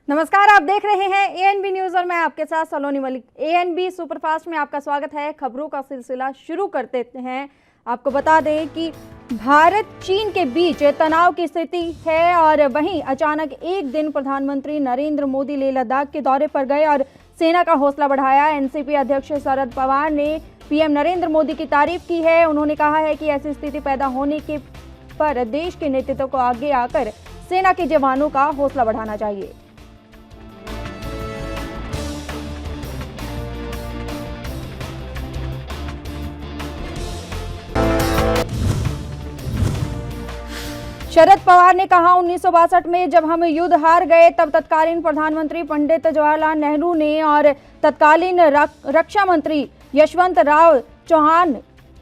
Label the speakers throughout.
Speaker 1: नमस्कार, आप देख रहे हैं एएनबी न्यूज और मैं आपके साथ सलोनी मलिक। एएनबी सुपरफास्ट में आपका स्वागत है। खबरों का सिलसिला शुरू करते हैं। आपको बता दें कि भारत चीन के बीच तनाव की स्थिति है और वहीं अचानक एक दिन प्रधानमंत्री नरेंद्र मोदी लेह लद्दाख के दौरे पर गए और सेना का हौसला बढ़ाया। एनसीपी अध्यक्ष शरद पवार ने पीएम नरेंद्र मोदी की तारीफ की है। उन्होंने कहा है कि ऐसी स्थिति पैदा होने के पर देश के नेतृत्व को आगे आकर सेना के जवानों का हौसला बढ़ाना चाहिए। शरद पवार ने कहा, 1962 में जब हम युद्ध हार गए तब तत्कालीन प्रधानमंत्री पंडित जवाहरलाल नेहरू ने और तत्कालीन रक्षा मंत्री यशवंत राव चौहान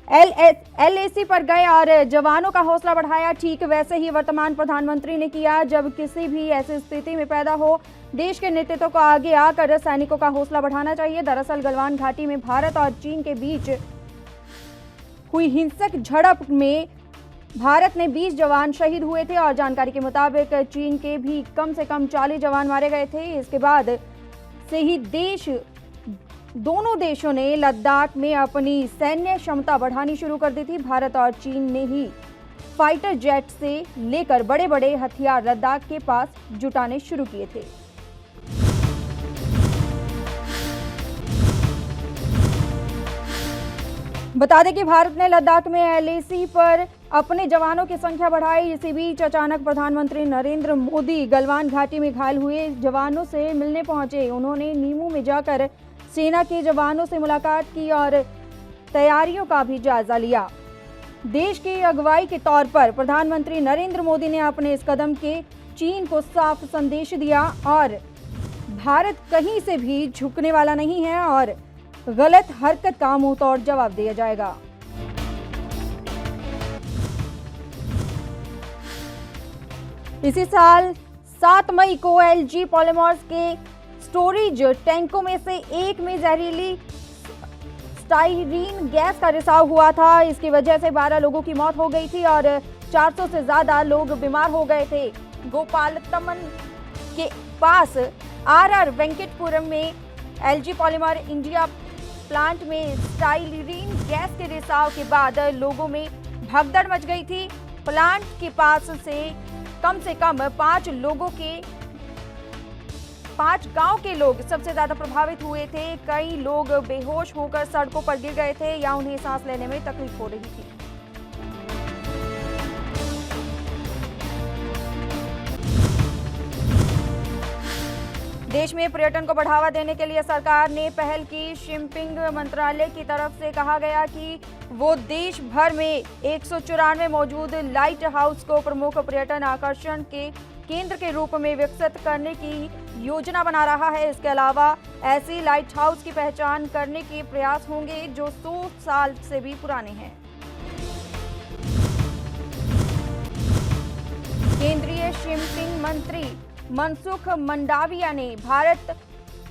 Speaker 1: एलएसी पर गए और जवानों का हौसला बढ़ाया। ठीक वैसे ही वर्तमान प्रधानमंत्री ने किया। जब किसी भी ऐसी स्थिति में पैदा हो, देश के नेतृत्व को आगे आकर सैनिकों का हौसला बढ़ाना चाहिए। दरअसल गलवान घाटी में भारत और चीन के बीच हुई हिंसक झड़प में भारत ने 20 जवान शहीद हुए थे और जानकारी के मुताबिक चीन के भी कम से कम 40 जवान मारे गए थे। इसके बाद से ही दोनों देशों ने लद्दाख में अपनी सैन्य क्षमता बढ़ानी शुरू कर दी थी। भारत और चीन ने ही फाइटर जेट से लेकर बड़े बड़े हथियार लद्दाख के पास जुटाने शुरू किए थे। बता दें कि भारत ने लद्दाख में एलएसी पर अपने जवानों की संख्या बढ़ाई। इसी बीच अचानक प्रधानमंत्री नरेंद्र मोदी गलवान घाटी में घायल हुए जवानों से मिलने पहुंचे। उन्होंने नीमू में जाकर सेना के जवानों से मुलाकात की और तैयारियों का भी जायजा लिया। देश की अगुवाई के तौर पर प्रधानमंत्री नरेंद्र मोदी ने अपने इस कदम के चीन को साफ संदेश दिया और भारत कहीं से भी झुकने वाला नहीं है और गलत हरकत का मुंह तोड़ जवाब दिया जाएगा। इसी साल 7 मई को एलजी पॉलीमर्स के स्टोरेज टैंकों में से एक में जहरीली स्टाइरीन गैस का रिसाव हुआ था। इसकी वजह से 12 लोगों की मौत हो गई थी और 400 से ज्यादा लोग बीमार हो गए थे। गोपालतमन के पास आरआर वेंकटपुरम में एलजी पॉलीमर इंडिया प्लांट में स्टाइरीन गैस के रिसाव के बाद लोगों में भगदड़ मच गई थी। प्लांट के पास से कम 5 गांव के लोग सबसे ज्यादा प्रभावित हुए थे। कई लोग बेहोश होकर सड़कों पर गिर गए थे या उन्हें सांस लेने में तकलीफ हो रही थी। देश में पर्यटन को बढ़ावा देने के लिए सरकार ने पहल की। शिपिंग मंत्रालय की तरफ से कहा गया कि वो देश भर में 194 मौजूद लाइट हाउस को प्रमुख पर्यटन आकर्षण के केंद्र के रूप में विकसित करने की योजना बना रहा है। इसके अलावा ऐसी लाइट हाउस की पहचान करने के प्रयास होंगे जो 100 साल से भी पुराने हैं। केंद्रीय शिपिंग मंत्री मनसुख मंडाविया ने भारत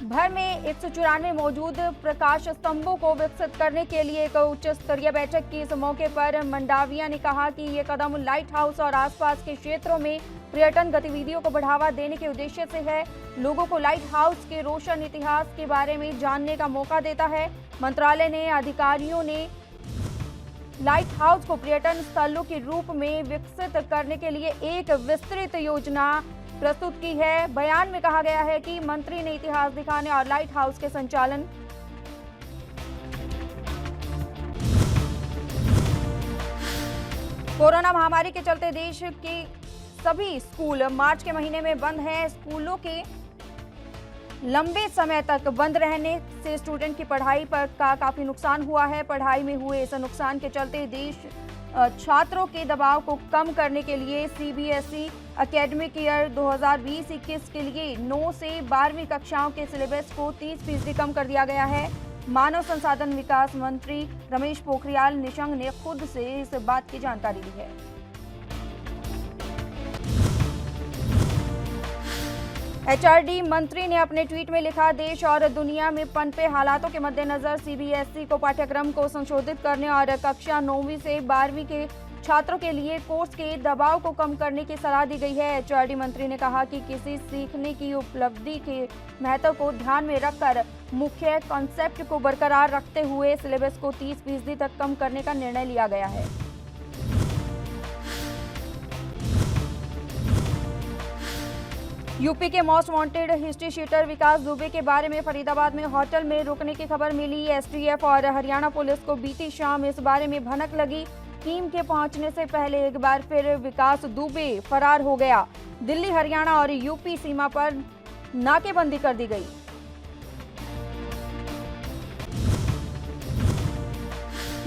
Speaker 1: भर में 194 मौजूद प्रकाश स्तंभों को विकसित करने के लिए एक उच्च स्तरीय बैठक की। इस मौके पर मंडाविया ने कहा कि ये कदम लाइट हाउस और आसपास के क्षेत्रों में पर्यटन गतिविधियों को बढ़ावा देने के उद्देश्य से है। लोगों को लाइट हाउस के रोशन इतिहास के बारे में जानने का मौका देता है। मंत्रालय ने अधिकारियों ने लाइट हाउस को पर्यटन स्थलों के रूप में विकसित करने के लिए एक विस्तृत योजना प्रस्तुत की है। बयान में कहा गया है कि मंत्री ने इतिहास दिखाने और लाइट हाउस के संचालन कोरोना महामारी के चलते देश के सभी स्कूल मार्च के महीने में बंद हैं। स्कूलों के लंबे समय तक बंद रहने से स्टूडेंट की पढ़ाई पर काफी नुकसान हुआ है। पढ़ाई में हुए इस नुकसान के चलते देश छात्रों के दबाव को कम करने के लिए सीबीएसई एकेडमिक ईयर 2020-21 के लिए 9 से 12वीं कक्षाओं के सिलेबस को 30% कम कर दिया गया है। मानव संसाधन विकास मंत्री रमेश पोखरियाल निशंक ने खुद से इस बात की जानकारी दी है। एचआरडी मंत्री ने अपने ट्वीट में लिखा, देश और दुनिया में पनपे हालातों के मद्देनजर सीबीएसई को पाठ्यक्रम को संशोधित करने और कक्षा 9वीं से 12वीं के छात्रों के लिए कोर्स के दबाव को कम करने की सलाह दी गई है। एचआरडी मंत्री ने कहा कि किसी सीखने की उपलब्धि के महत्व को ध्यान में रखकर मुख्य कॉन्सेप्ट को बरकरार रखते हुए सिलेबस को 30% तक कम करने का निर्णय लिया गया है। यूपी के मोस्ट वांटेड हिस्ट्री शीटर विकास दुबे के बारे में फरीदाबाद में होटल में रुकने की खबर मिली। एसटीएफ और हरियाणा पुलिस को बीती शाम इस बारे में भनक लगी। टीम के पहुंचने से पहले एक बार फिर विकास दुबे फरार हो गया। दिल्ली, हरियाणा और यूपी सीमा पर नाकेबंदी कर दी गई।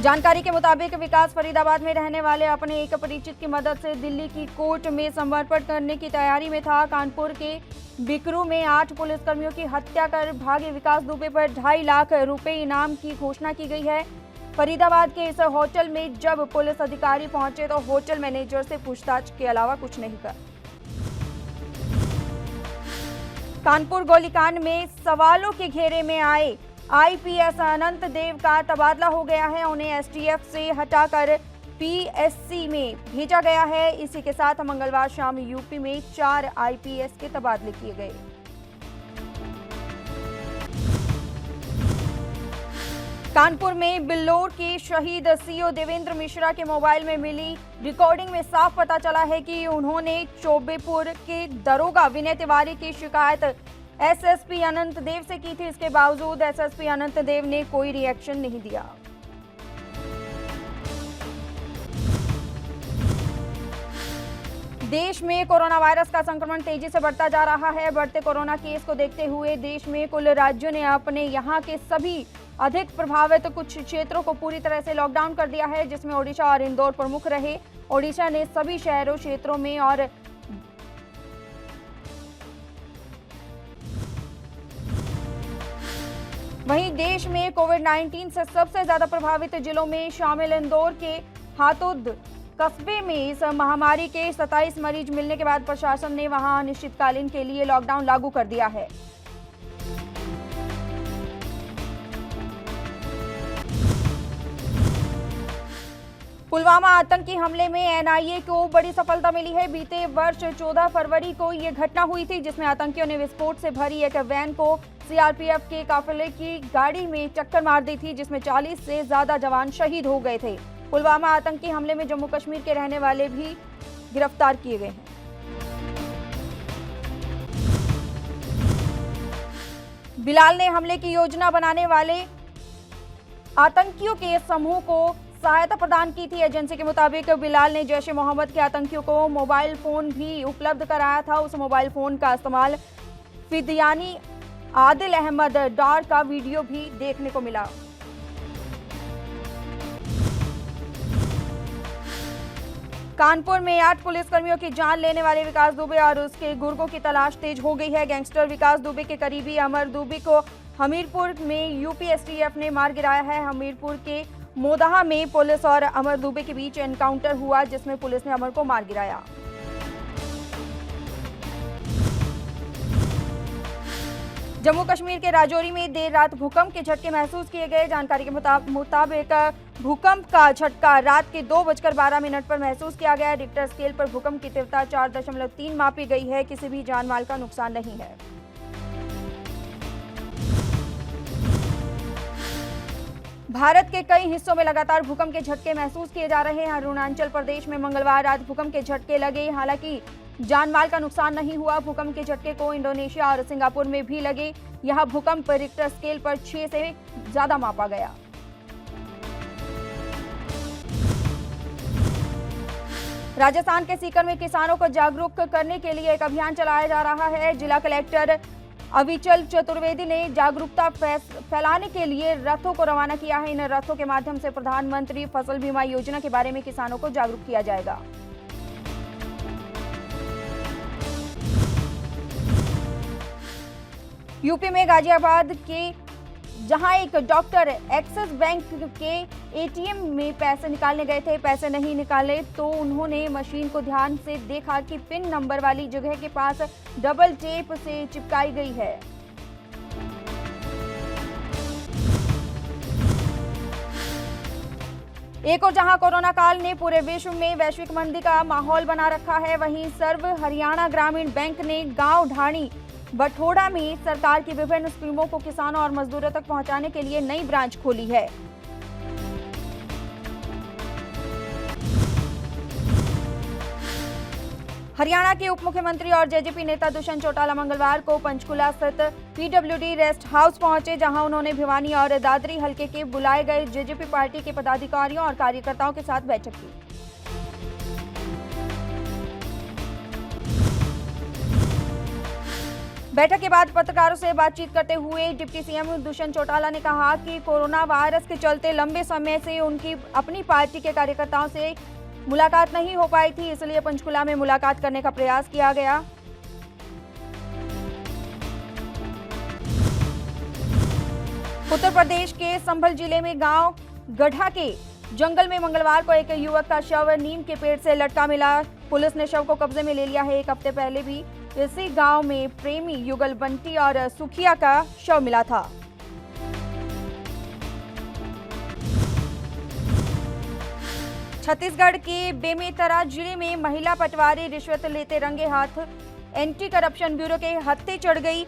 Speaker 1: जानकारी के मुताबिक विकास फरीदाबाद में रहने वाले अपने एक परिचित की मदद से दिल्ली की कोर्ट में समर्पण करने की तैयारी में था। कानपुर के बिकरू में 8 पुलिसकर्मियों की हत्या कर भागे विकास दुबे पर 2.5 लाख रुपए इनाम की घोषणा की गई है। फरीदाबाद के इस होटल में जब पुलिस अधिकारी पहुंचे तो होटल मैनेजर से पूछताछ के अलावा कुछ नहीं कर। कानपुर गोलीकांड में सवालों के घेरे में आए आईपीएस अनंत देव का तबादला हो गया है। उन्हें एसटीएफ से हटाकर पीएससी में भेजा गया है। इसी के साथ मंगलवार शाम यूपी में 4 आईपीएस के तबादले किए गए। कानपुर में बिल्लौर के शहीद सीओ देवेंद्र मिश्रा के मोबाइल में मिली रिकॉर्डिंग में साफ पता चला है कि उन्होंने चौबेपुर के दरोगा विनय तिवारी की शिकायत एसएसपी अनंत देव से की थी। इसके बावजूद एसएसपी अनंत देव ने कोई रिएक्शन नहीं दिया। देश में कोरोना वायरस का संक्रमण तेजी से बढ़ता जा रहा है। बढ़ते कोरोना केस को देखते हुए देश में कुल राज्यों ने अपने यहां के सभी अधिक प्रभावित कुछ क्षेत्रों को पूरी तरह से लॉकडाउन कर दिया है, जिसमें ओडिशा और इंदौर प्रमुख रहे। ओडिशा ने सभी शहरों, क्षेत्रों में और वहीं देश में कोविड-19 से सबसे ज्यादा प्रभावित जिलों में शामिल इंदौर के हातोद कस्बे में इस महामारी के 27 मरीज मिलने के बाद प्रशासन ने वहां अनिश्चितकालीन के लिए लॉकडाउन लागू कर दिया है। पुलवामा आतंकी हमले में एनआईए को बड़ी सफलता मिली है। बीते वर्ष 14 फरवरी को ये घटना हुई थी, जिसमें आतंकियों ने विस्फोट से भरी एक वैन को सीआरपीएफ के काफिले की गाड़ी में टक्कर मार दी थी, जिसमें 40 से ज्यादा जवान शहीद हो गए थे। पुलवामा आतंकी हमले में जम्मू कश्मीर के रहने वाले भी गिरफ्तार किए गए हैं। बिलाल ने हमले की योजना बनाने वाले आतंकियों के समूह को सहायता प्रदान की थी। एजेंसी के मुताबिक बिलाल ने जैश ए मोहम्मद के आतंकियों को मोबाइल फोन भी उपलब्ध कराया था। उस मोबाइल फोन का इस्तेमाल फिदियानी आदिल अहमद डार का वीडियो भी देखने को मिला। कानपुर में 8 पुलिसकर्मियों की जान लेने वाले विकास दुबे और उसके गुर्गों की तलाश तेज हो गई है। गैंगस्टर विकास दुबे के करीबी अमर दुबे को हमीरपुर में यूपी एसटीएफ ने मार गिराया है। हमीरपुर के मोदाहा में पुलिस और अमर दुबे के बीच एनकाउंटर हुआ, जिसमें पुलिस ने अमर को मार गिराया। जम्मू कश्मीर के राजौरी में देर रात भूकंप के झटके महसूस किए गए। जानकारी के मुताबिक भूकंप का झटका रात के 2:12 पर महसूस किया गया। रिक्टर स्केल पर भूकंप की तीव्रता 4.3 मापी गई है। किसी भी जान माल का नुकसान नहीं है। भारत के कई हिस्सों में लगातार भूकंप के झटके महसूस किए जा रहे हैं। अरुणाचल प्रदेश में मंगलवार रात भूकंप के झटके लगे, हालांकि जानमाल का नुकसान नहीं हुआ। भूकंप के झटके को इंडोनेशिया और सिंगापुर में भी लगे। यह भूकंप रिक्टर स्केल पर 6 से ज्यादा मापा गया। राजस्थान के सीकर में किसानों को जागरूक करने के लिए एक अभियान चलाया जा रहा है। जिला कलेक्टर अविचल चतुर्वेदी ने जागरूकता फैलाने के लिए रथों को रवाना किया है। इन रथों के माध्यम से प्रधानमंत्री फसल बीमा योजना के बारे में किसानों को जागरूक किया जाएगा। यूपी में गाजियाबाद के जहां एक डॉक्टर एक्सिस बैंक के एटीएम में पैसे निकालने गए थे, पैसे नहीं निकाले तो उन्होंने मशीन को ध्यान से देखा कि पिन नंबर वाली जगह के पास डबल टेप से चिपकाई गई है। एक और जहां कोरोना काल ने पूरे विश्व में वैश्विक मंदी का माहौल बना रखा है, वहीं सर्व हरियाणा ग्रामीण बैंक ने गांव ढाणी बठोड़ा में सरकार की विभिन्न स्कीमों को किसानों और मजदूरों तक पहुंचाने के लिए नई ब्रांच खोली है। हरियाणा के उप मुख्यमंत्री और जेजेपी नेता दुष्यंत चौटाला मंगलवार को पंचकुला स्थित पीडब्ल्यूडी रेस्ट हाउस पहुंचे, जहां उन्होंने भिवानी और दादरी हलके के बुलाए गए जेजेपी पार्टी के पदाधिकारियों और कार्यकर्ताओं के साथ बैठक की। बैठक के बाद पत्रकारों से बातचीत करते हुए डिप्टी सीएम दुष्यंत चौटाला ने कहा कि कोरोना वायरस के चलते लंबे समय से उनकी अपनी पार्टी के कार्यकर्ताओं से मुलाकात नहीं हो पाई थी, इसलिए पंचकुला में मुलाकात करने का प्रयास किया गया। उत्तर प्रदेश के संभल जिले में गांव गढ़ा के जंगल में मंगलवार को एक युवक का शव नीम के पेड़ से लटका मिला। पुलिस ने शव को कब्जे में ले लिया है। एक हफ्ते पहले भी इसी गांव में प्रेमी युगल बंटी और सुखिया का शव मिला था। छत्तीसगढ़ के बेमेतरा जिले में महिला पटवारी रिश्वत लेते रंगे हाथ एंटी करप्शन ब्यूरो के हत्थे चढ़ गई।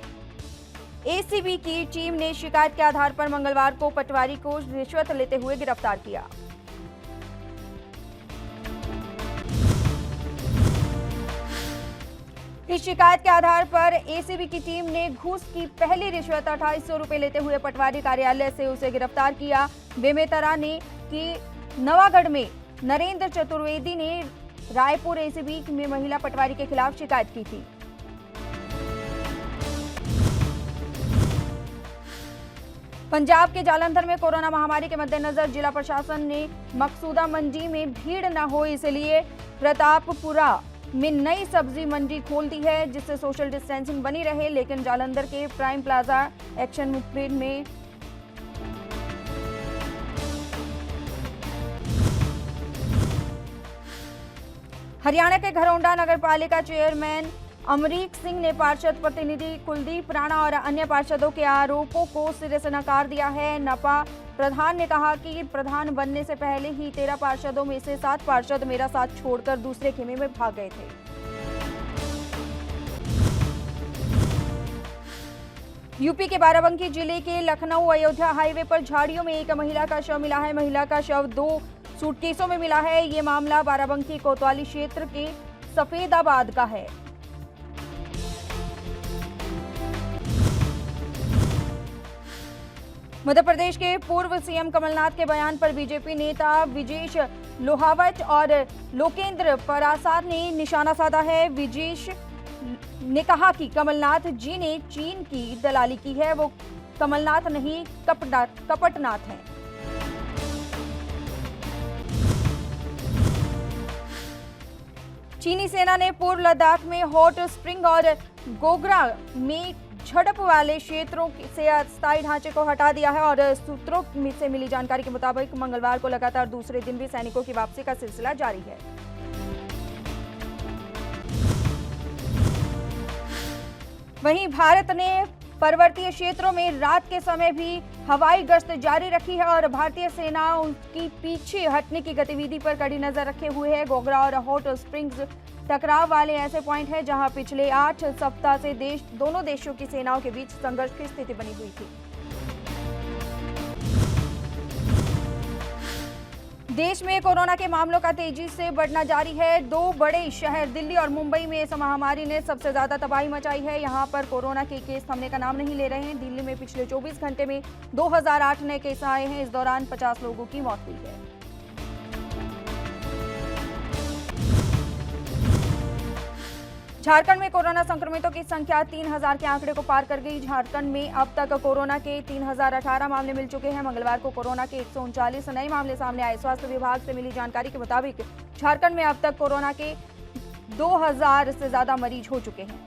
Speaker 1: एसीबी की टीम ने शिकायत के आधार पर मंगलवार को पटवारी को रिश्वत लेते हुए गिरफ्तार किया। इस शिकायत के आधार पर एसीबी की टीम ने घूस की पहली रिश्वत 2800 रुपए लेते हुए पटवारी कार्यालय से उसे गिरफ्तार किया। बेमेतरा ने की नवागढ़ में नरेंद्र चतुर्वेदी ने रायपुर एसीबी में महिला पटवारी के खिलाफ शिकायत की थी। पंजाब के जालंधर में कोरोना महामारी के मद्देनजर जिला प्रशासन ने मकसूदा मंडी में भीड़ न हो इसलिए प्रतापपुरा में नई सब्जी मंडी खोल दी है, जिससे सोशल डिस्टेंसिंग बनी रहे। लेकिन जालंधर के प्राइम प्लाजा एक्शन मुठभेड़ में हरियाणा के घरौंडा नगर पालिका चेयरमैन अमरीक सिंह ने पार्षद प्रतिनिधि कुलदीप राणा और अन्य पार्षदों के आरोपों को सिरे से नकार दिया है। नपा प्रधान ने कहा कि प्रधान बनने से पहले ही 13 पार्षदों में से 7 पार्षद मेरा साथ छोड़कर दूसरे खेमे में भाग गए थे। यूपी के बाराबंकी जिले के लखनऊ अयोध्या हाईवे पर झाड़ियों में एक महिला का शव मिला है। महिला का शव 2 सूटकेसों में मिला है। ये मामला बाराबंकी कोतवाली क्षेत्र के सफेदाबाद का है। मध्य प्रदेश के पूर्व सीएम कमलनाथ के बयान पर बीजेपी नेता विजेश लोहावट और लोकेंद्र परासार ने निशाना साधा है। विजेश ने कहा कि कमलनाथ जी ने चीन की दलाली की है, वो कमलनाथ नहीं कपटनाथ हैं। चीनी सेना ने पूर्व लद्दाख में हॉट स्प्रिंग और गोग्रा में झड़प वाले क्षेत्रों से अस्थायी ढांचे को हटा दिया है और सूत्रों से मिली जानकारी के मुताबिक मंगलवार को लगातार दूसरे दिन भी सैनिकों की वापसी का सिलसिला जारी है। वहीं भारत ने पर्वतीय क्षेत्रों में रात के समय भी हवाई गश्त जारी रखी है और भारतीय सेना उनकी पीछे हटने की गतिविधि पर कड़ी नजर रखे हुए है। गोग्रा और हॉट स्प्रिंग्स टकराव वाले ऐसे पॉइंट हैं जहां पिछले 8 सप्ताह से दोनों देशों की सेनाओं के बीच संघर्ष की स्थिति बनी हुई थी। देश में कोरोना के मामलों का तेजी से बढ़ना जारी है। 2 बड़े शहर दिल्ली और मुंबई में इस महामारी ने सबसे ज्यादा तबाही मचाई है। यहां पर कोरोना के केस थमने का नाम नहीं ले रहे हैं। दिल्ली में पिछले 24 घंटे में 2008 नए केस आए हैं। इस दौरान 50 लोगों की मौत हुई है। झारखंड में कोरोना संक्रमितों की संख्या 3000 के आंकड़े को पार कर गई। झारखंड में अब तक कोरोना के 3018 मामले मिल चुके हैं। मंगलवार को कोरोना के 139 नए मामले सामने आए। स्वास्थ्य विभाग से मिली जानकारी के मुताबिक झारखंड में अब तक कोरोना के 2000 से ज्यादा मरीज हो चुके हैं।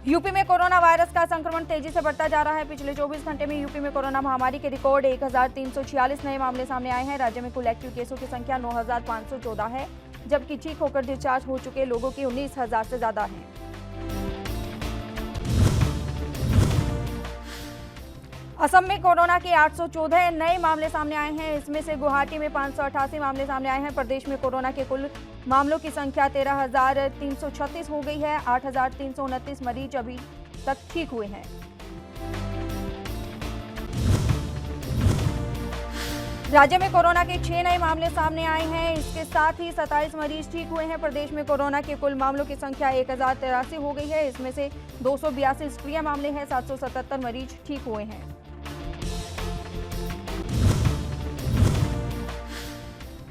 Speaker 1: यूपी में कोरोना वायरस का संक्रमण तेजी से बढ़ता जा रहा है। पिछले 24 घंटे में यूपी में कोरोना महामारी के रिकॉर्ड 1346 नए मामले सामने आए हैं। राज्य में कुल एक्टिव केसों की संख्या 9514 है, जबकि ठीक होकर डिस्चार्ज हो चुके लोगों की 19000 से ज्यादा है। असम में कोरोना के 814 नए मामले सामने आए हैं। इसमें से गुवाहाटी में 588 मामले सामने आए हैं। प्रदेश में कोरोना के कुल मामलों की संख्या 13,336 हो गई है। 8,329 मरीज अभी तक ठीक हुए हैं। राज्य में कोरोना के 6 नए मामले सामने आए हैं। इसके साथ ही 27 मरीज ठीक हुए हैं। प्रदेश में कोरोना के कुल मामलों की संख्या 1083 हो गई है। इसमें से 282 सक्रिय मामले हैं। 777 मरीज ठीक हुए हैं।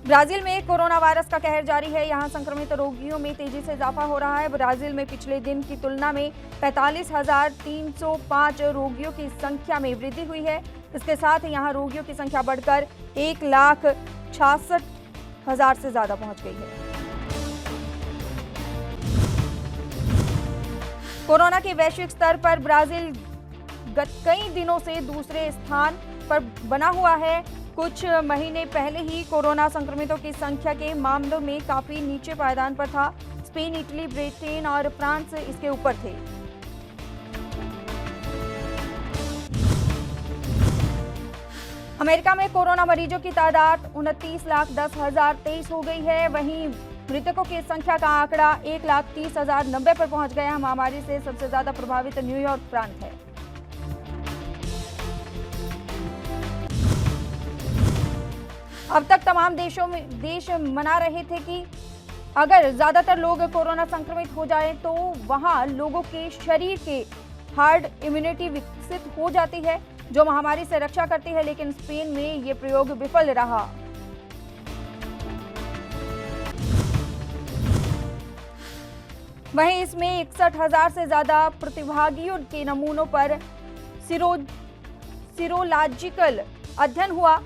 Speaker 1: ब्राजील में कोरोना वायरस का कहर जारी है। यहां संक्रमित रोगियों में तेजी से इजाफा हो रहा है। ब्राजील में पिछले दिन की तुलना में 45,305 रोगियों की संख्या में वृद्धि हुई है। इसके साथ यहां रोगियों की संख्या बढ़कर 1,66,000 से ज्यादा पहुंच गई है। कोरोना के वैश्विक स्तर पर ब्राजील गत कई दिनों से दूसरे स्थान पर बना हुआ है। कुछ महीने पहले ही कोरोना संक्रमितों की संख्या के मामलों में काफी नीचे पायदान पर था। स्पेन, इटली, ब्रिटेन और फ्रांस इसके ऊपर थे। अमेरिका में कोरोना मरीजों की तादाद 29,10,023 हो गई है। वहीं मृतकों की संख्या का आंकड़ा 1,30,090 पर पहुंच गया। महामारी से सबसे ज्यादा प्रभावित न्यूयॉर्क प्रांत है। अब तक तमाम देश मना रहे थे कि अगर ज्यादातर लोग कोरोना संक्रमित हो जाएं तो वहां लोगों के शरीर के हार्ड इम्यूनिटी विकसित हो जाती है जो महामारी से रक्षा करती है, लेकिन स्पेन में ये प्रयोग विफल रहा। वहीं इसमें 61,000 से ज्यादा प्रतिभागियों के नमूनों पर सीरोलॉजिकल अध्ययन हुआ।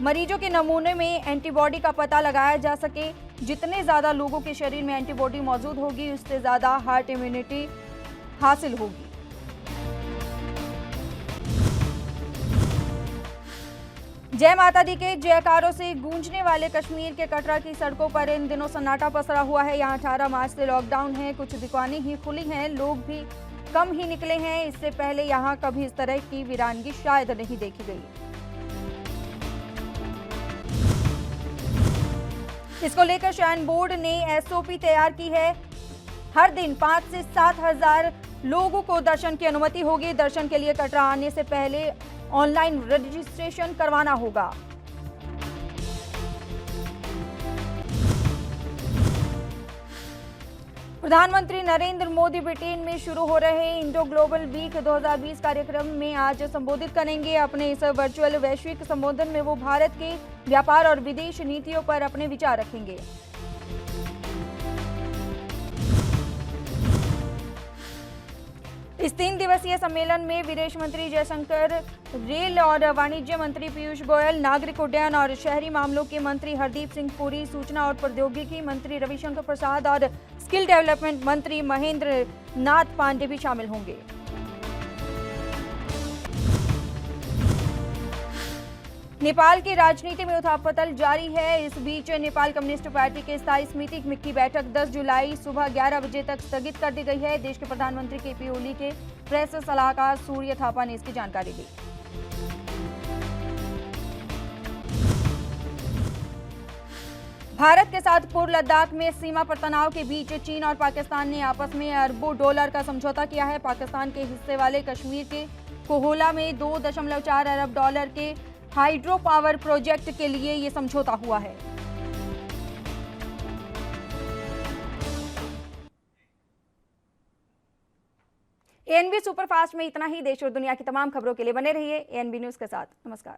Speaker 1: मरीजों के नमूने में एंटीबॉडी का पता लगाया जा सके। जितने ज्यादा लोगों के शरीर में एंटीबॉडी मौजूद होगी उससे ज्यादा हार्ट इम्यूनिटी हासिल होगी। जय माता दी के जयकारों से गूंजने वाले कश्मीर के कटरा की सड़कों पर इन दिनों सन्नाटा पसरा हुआ है। यहाँ 18 मार्च से लॉकडाउन है। कुछ दुकानें ही खुली हैं, लोग भी कम ही निकले हैं। इससे पहले यहाँ कभी इस तरह की वीरानगी शायद नहीं देखी गई। इसको लेकर श्राइन बोर्ड ने एसओपी तैयार की है। हर दिन 5 से 7,000 लोगों को दर्शन की अनुमति होगी। दर्शन के लिए कटरा आने से पहले ऑनलाइन रजिस्ट्रेशन करवाना होगा। प्रधानमंत्री नरेंद्र मोदी ब्रिटेन में शुरू हो रहे इंडो ग्लोबल वीक 2020 कार्यक्रम में आज संबोधित करेंगे। अपने इस वर्चुअल वैश्विक संबोधन में वो भारत के व्यापार और विदेश नीतियों पर अपने विचार रखेंगे। इस 3 दिवसीय सम्मेलन में विदेश मंत्री जयशंकर, रेल और वाणिज्य मंत्री पीयूष गोयल, नागरिक उड्डयन और शहरी मामलों के मंत्री हरदीप सिंह पुरी, सूचना और प्रौद्योगिकी मंत्री रविशंकर प्रसाद और स्किल डेवलपमेंट मंत्री महेंद्र नाथ पांडे भी शामिल होंगे। नेपाल की राजनीति में उथल-पुथल जारी है। इस बीच नेपाल कम्युनिस्ट पार्टी के स्थायी समिति की बैठक 10 जुलाई सुबह 11 बजे तक स्थगित कर दी गई है। देश के प्रधानमंत्री केपी ओली के प्रेस सलाहकार सूर्य थापा ने इसकी जानकारी दी। भारत के साथ पूर्व लद्दाख में सीमा पर तनाव के बीच चीन और पाकिस्तान ने आपस में अरबों डॉलर का समझौता किया है। पाकिस्तान के हिस्से वाले कश्मीर के कोहोला में 2.4 अरब डॉलर के हाइड्रो पावर प्रोजेक्ट के लिए यह समझौता हुआ है। एएनबी सुपरफास्ट में इतना ही। देश और दुनिया की तमाम खबरों के लिए बने रहिए एएनबी न्यूज के साथ। नमस्कार।